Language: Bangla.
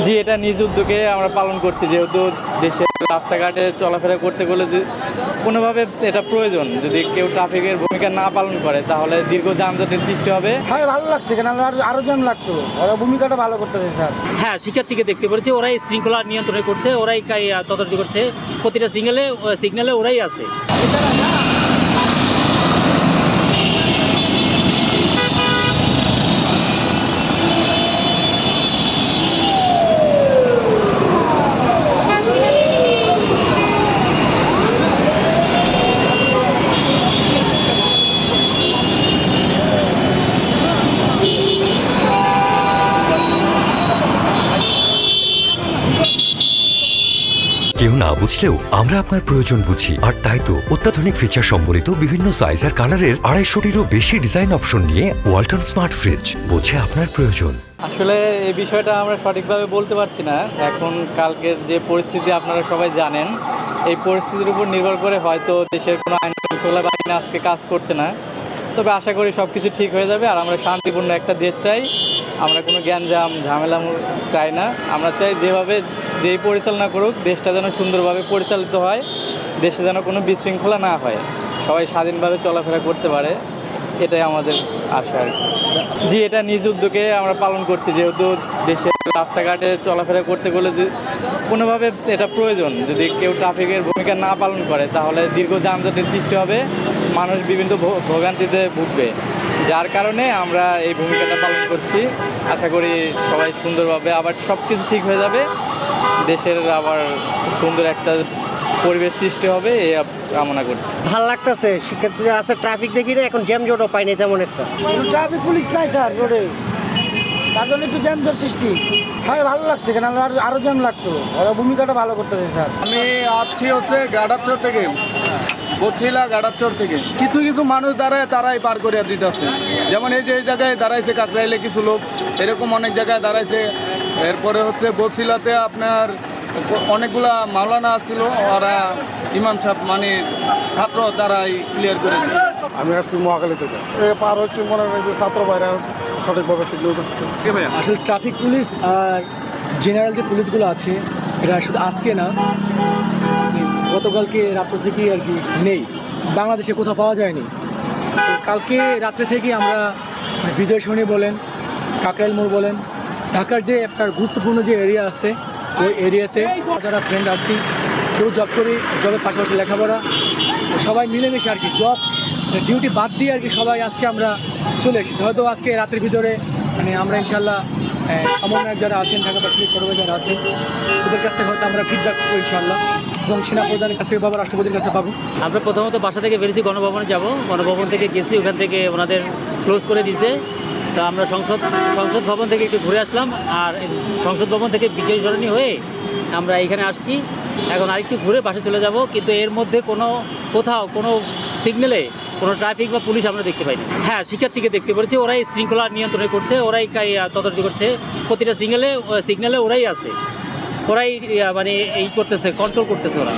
জি, এটা নিজ উদ্যোগে আমরা পালন করছি, যেহেতু দেশের রাস্তাঘাটে চলাফেরা করতে গেলে যে কোনোভাবে এটা প্রয়োজন। যদি কেউ ট্রাফিকের ভূমিকা না পালন করে তাহলে দীর্ঘ যানজটের সৃষ্টি হবে। হ্যাঁ, ভালো লাগছে, কেন আরো জ্যাম লাগতো। ওরা ভূমিকাটা ভালো করতেছে স্যার। হ্যাঁ, শিক্ষার্থীকে দেখতে পেরেছি, ওরাই শৃঙ্খলা নিয়ন্ত্রণ করছে, ওরাই তদারকি করছে, প্রতিটা সিগন্যালে ওরাই আছে। কেউ না বুঝলেও আমরা আপনার প্রয়োজন বুঝি, আর তাই তো অত্যাধুনিক ফিচার সম্বলিত বিভিন্ন সাইজ আর কালারের 250-টিরও বেশি ডিজাইন অপশন নিয়ে ওয়ালটন স্মার্ট ফ্রিজ বোঝে আপনার প্রয়োজন। আসলে এই বিষয়টা আমরা সঠিকভাবে বলতে পারছি না। এখন কালকের যে পরিস্থিতি আপনারা সবাই জানেন, এই পরিস্থিতির উপর নির্ভর করে হয়তো দেশের কোনো আইন শৃঙ্খলা বাহিনী আজকে কাজ করছে না। তবে আশা করি সব কিছু ঠিক হয়ে যাবে। আর আমরা শান্তিপূর্ণ একটা দেশ চাই, আমরা কোনো গ্যাঞ্জাম ঝামেলা চাই না। আমরা চাই যেই পরিচালনা করুক, দেশটা যেন সুন্দরভাবে পরিচালিত হয়, দেশে যেন কোনো বিশৃঙ্খলা না হয়, সবাই স্বাধীনভাবে চলাফেরা করতে পারে, এটাই আমাদের আশা আর কি। জি, এটা নিজ উদ্যোগে আমরা পালন করছি, যেহেতু দেশের রাস্তাঘাটে চলাফেরা করতে গেলে যে কোনোভাবে এটা প্রয়োজন। যদি কেউ ট্রাফিকের ভূমিকা না পালন করে তাহলে দীর্ঘ যানজটের সৃষ্টি হবে, মানুষ বিভিন্ন ভোগান্তিতে ভুগবে। যার কারণে আমরা এই ভূমিকাটা পালন করছি। আশা করি সবাই সুন্দরভাবে আবার সব কিছু ঠিক হয়ে যাবে, দেশের আবার সুন্দর একটা পরিবেশ সৃষ্টি হবে, এই কামনা করছি। ভাল লাগতেছে, শিক্ষার্থীরা আছে, ট্রাফিক দেখি না, এখন জ্যাম জটও পাইনি তেমন একটা। ট্রাফিক পুলিশ নাই স্যার রোডে, তার জন্য একটু জ্যাম জট সৃষ্টি। হ্যাঁ, ভালো লাগছে, কেন আরো জ্যাম লাগতো। ওরা ভূমিকাটা ভালো করতেছে স্যার। আমি আসছি গাড়াচর থেকে, বছিলা গাড়াচর থেকে। কিছু কিছু মানুষ দাঁড়ায়, তারাই পার করে দিতেছে। যেমন এই জায়গায় দাঁড়াইছে কাকরাইলে কিছু লোক, এরকম অনেক জায়গায় দাঁড়াইছে। এরপরে বছিলাতে আপনার অনেকগুলা মাওলানা ছিল, ওরা ইমাম সাহেব মানে ছাত্র, তারাই ক্লিয়ার করে দিচ্ছে। আমি আসছি মহাখালী থেকে, পার হচ্ছে মনে হয় যে ছাত্র বাইরে সঠিকভাবে সিগন্যাল করতেছে। আসলে ট্রাফিক পুলিশ আর জেনারেল যে পুলিশগুলো আছে, এটা শুধু আজকে না, গতকালকে রাত্র থেকেই আর কি নেই, বাংলাদেশে কোথাও পাওয়া যায়নি। তো কালকে রাত্রে থেকে আমরা বিজয় সরণি বলেন, কাকরাইল মোড় বলেন, ঢাকার যে আপনার গুরুত্বপূর্ণ যে এরিয়া আছে, ওই এরিয়াতে যারা ফ্রেন্ড আছি, কেউ জব করি, জবের পাশাপাশি লেখাপড়া, সবাই মিলেমিশে আর কি জব ডিউটি বাদ দিয়ে আর কি সবাই আজকে আমরা চলে এসেছি। হয়তো আজকে রাতের ভিতরে আমরা ইনশাল্লাহ সমন্বয়ক যারা আছেন, ঢাকা ভার্সিটি ছোটো ভাই যারা আছেন, ওদের কাছ থেকে হয়তো আমরা ফিডব্যাক পাবো ইনশাল্লাহ, এবং সেনা প্রধানের কাছ থেকে পাবো, রাষ্ট্রপতির কাছ থেকে পাবো। আমরা প্রথমত বাসা থেকে বেরিয়েছি, গণভবনে যাব, গণভবন থেকে গেছি, ওখান থেকে ওনাদের ক্লোজ করে দিয়েছে। তো আমরা সংসদ ভবন থেকে একটু ঘুরে আসলাম, আর সংসদ ভবন থেকে বিজয় সরণি হয়ে আমরা এখানে আসছি। এখন আরেকটু ঘুরে বাসে চলে যাব, কিন্তু এর মধ্যে কোথাও কোনো সিগন্যালে কোনো ট্রাফিক বা পুলিশ আমরা দেখতে পাইনি। হ্যাঁ, শিক্ষার্থীকে দেখতে পেরেছি, ওরাই শৃঙ্খলা নিয়ন্ত্রণ করছে, ওরাই তদারকি করছে, প্রতিটা সিগন্যালে ওরাই আছে, ওরাই করতেছে, কন্ট্রোল করতেছে ওরা।